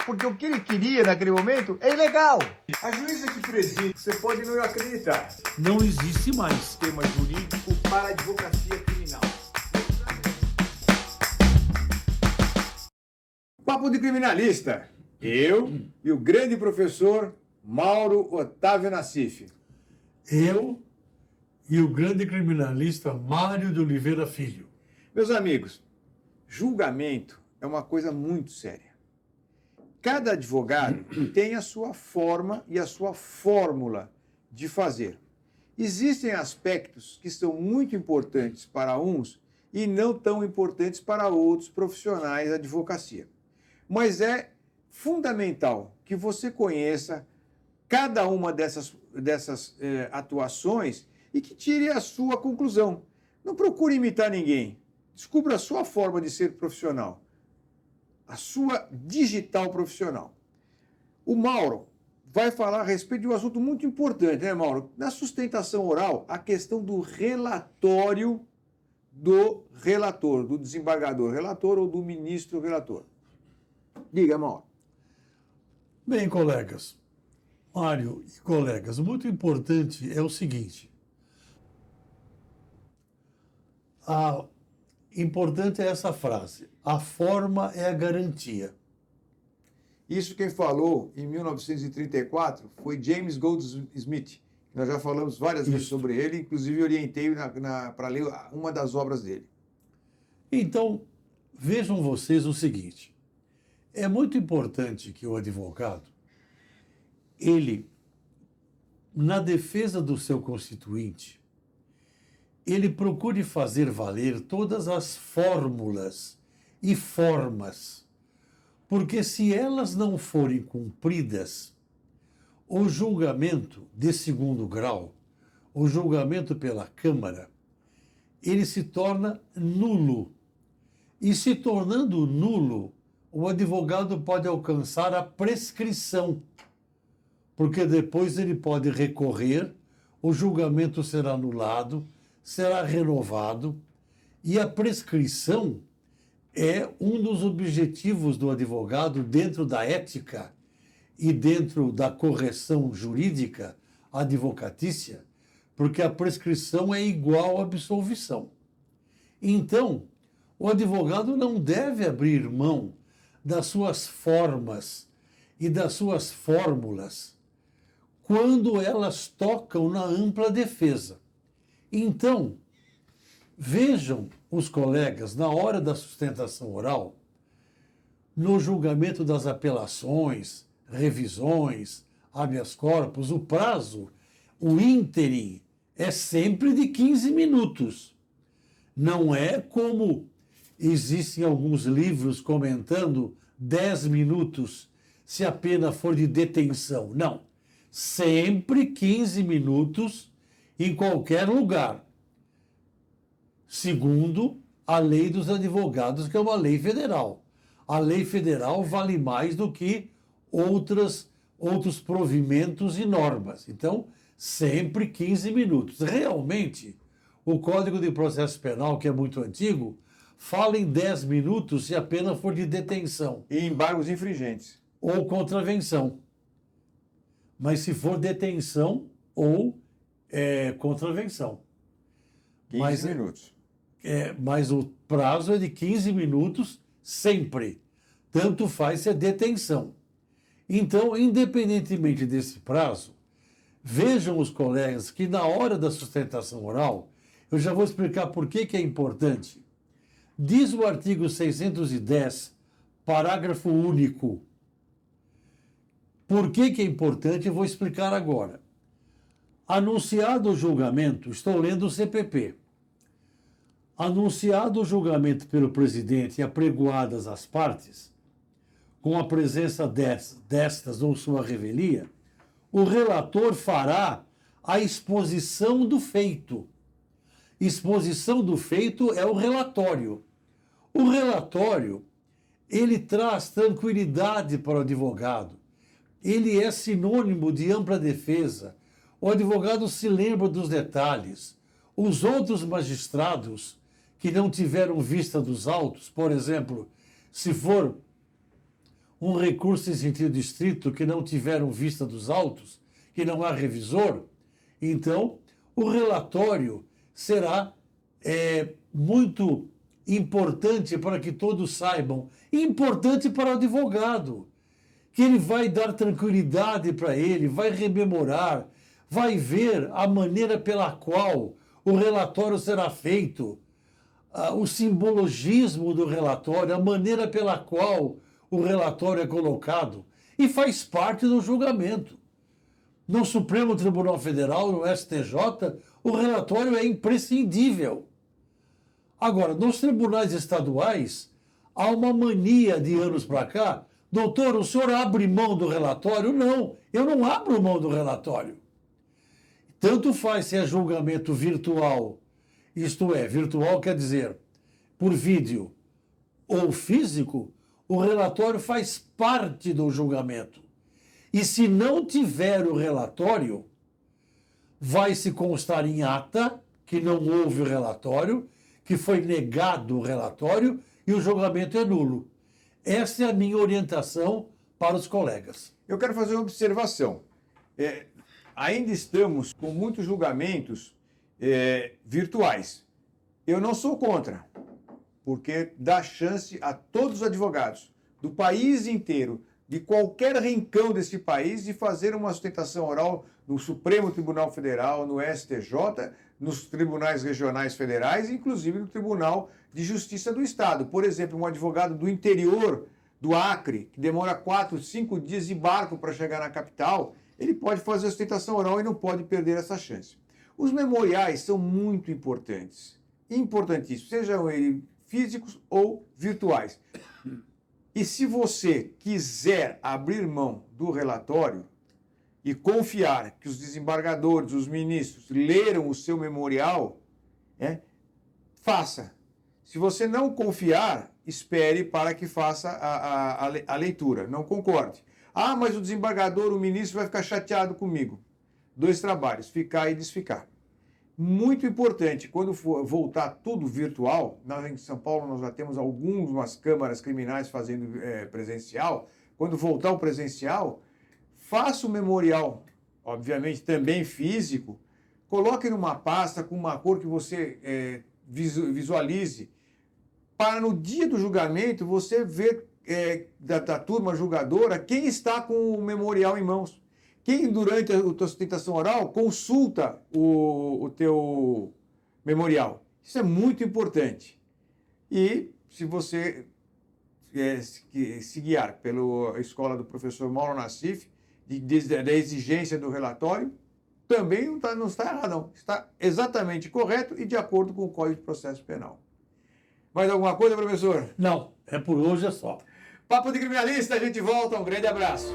porque o que ele queria naquele momento é ilegal. A juíza que preside, você pode não acreditar, não existe mais tema jurídico para a advocacia criminal. Papo de Criminalista. Eu e o grande professor Mauro Otávio Nassif. Eu e o grande criminalista Mário de Oliveira Filho. Meus amigos, julgamento é uma coisa muito séria. Cada advogado tem a sua forma e a sua fórmula de fazer. Existem aspectos que são muito importantes para uns e não tão importantes para outros profissionais da advocacia. Mas é fundamental que você conheça cada uma dessas atuações e que tire a sua conclusão. Não procure imitar ninguém. Descubra a sua forma de ser profissional, a sua digital profissional. O Mauro vai falar a respeito de um assunto muito importante, né, Mauro? Na sustentação oral, a questão do relatório do relator, do desembargador relator ou do ministro relator. Diga, Mauro. Bem, colegas, Mário e colegas, muito importante é o seguinte. Importante é essa frase: a forma é a garantia. Isso quem falou em 1934 foi James Goldsmith. Nós já falamos várias vezes sobre ele, inclusive orientei para ler uma das obras dele. Então, vejam vocês o seguinte. É muito importante que o advogado, ele, na defesa do seu constituinte, ele procure fazer valer todas as fórmulas e formas, porque se elas não forem cumpridas, o julgamento de segundo grau, o julgamento pela Câmara, ele se torna nulo. E se tornando nulo, o advogado pode alcançar a prescrição, porque depois ele pode recorrer, o julgamento será anulado, será renovado, e a prescrição é um dos objetivos do advogado dentro da ética e dentro da correção jurídica advocatícia, porque a prescrição é igual à absolvição. Então, o advogado não deve abrir mão das suas formas e das suas fórmulas quando elas tocam na ampla defesa. Então, vejam os colegas, na hora da sustentação oral, no julgamento das apelações, revisões, habeas corpus, o prazo, o ínterim, é sempre de 15 minutos. Não é como existem alguns livros comentando 10 minutos se a pena for de detenção. Não. Sempre 15 minutos em qualquer lugar. Segundo a lei dos advogados, que é uma lei federal. A lei federal vale mais do que outros provimentos e normas. Então, sempre 15 minutos. Realmente, o Código de Processo Penal, que é muito antigo, fala em 10 minutos se a pena for de detenção. E embargos infringentes. Ou contravenção. Mas se for detenção ou contravenção. 15 minutos. Mas o prazo é de 15 minutos sempre. Tanto faz se é detenção. Então, independentemente desse prazo, vejam os colegas que na hora da sustentação oral, eu já vou explicar por que é importante. Diz o artigo 610, parágrafo único. Por que é importante? Eu vou explicar agora. Anunciado o julgamento, estou lendo o CPP. Anunciado o julgamento pelo presidente e apregoadas as partes, com a presença destas ou sua revelia, o relator fará a exposição do feito. Exposição do feito é o relatório. O relatório, ele traz tranquilidade para o advogado. Ele é sinônimo de ampla defesa. O advogado se lembra dos detalhes. Os outros magistrados que não tiveram vista dos autos, por exemplo, se for um recurso em sentido estrito que não tiveram vista dos autos, que não há revisor, então o relatório será muito importante para que todos saibam, e importante para o advogado, que ele vai dar tranquilidade para ele, vai rememorar, vai ver a maneira pela qual o relatório será feito, o simbologismo do relatório, a maneira pela qual o relatório é colocado, e faz parte do julgamento. No Supremo Tribunal Federal, no STJ, o relatório é imprescindível. Agora, nos tribunais estaduais, há uma mania de anos para cá. Doutor, o senhor abre mão do relatório? Não, eu não abro mão do relatório. Tanto faz se é julgamento virtual, isto é, virtual quer dizer por vídeo ou físico, o relatório faz parte do julgamento. E se não tiver o relatório, vai se constar em ata que não houve o relatório, que foi negado o relatório e o julgamento é nulo. Essa é a minha orientação para os colegas. Eu quero fazer uma observação. Ainda estamos com muitos julgamentos virtuais. Eu não sou contra, porque dá chance a todos os advogados do país inteiro, de qualquer rincão desse país, de fazer uma sustentação oral no Supremo Tribunal Federal, no STJ, nos tribunais regionais federais, inclusive no Tribunal de Justiça do Estado. Por exemplo, um advogado do interior do Acre, que demora 4, 5 dias de barco para chegar na capital, ele pode fazer a sustentação oral e não pode perder essa chance. Os memoriais são muito importantes, importantíssimos, sejam eles físicos ou virtuais. E se você quiser abrir mão do relatório e confiar que os desembargadores, os ministros, leram o seu memorial, faça. Se você não confiar, espere para que faça a leitura. Não concorde. Ah, mas o desembargador, o ministro vai ficar chateado comigo. 2 trabalhos, ficar e desficar. Muito importante, quando for voltar tudo virtual, nós em São Paulo nós já temos algumas câmaras criminais fazendo presencial, quando voltar o presencial, faça o memorial, obviamente também físico, coloque numa pasta com uma cor que você visualize, para no dia do julgamento você ver da turma julgadora quem está com o memorial em mãos. Quem, durante a tua sustentação oral, consulta o teu memorial. Isso é muito importante. E se você se guiar pela escola do professor Mauro Nassif, da exigência do relatório, também não está errado, não. Está exatamente correto e de acordo com o Código de Processo Penal. Mais alguma coisa, professor? Não, por hoje é só. Papo de Criminalista, a gente volta. Um grande abraço.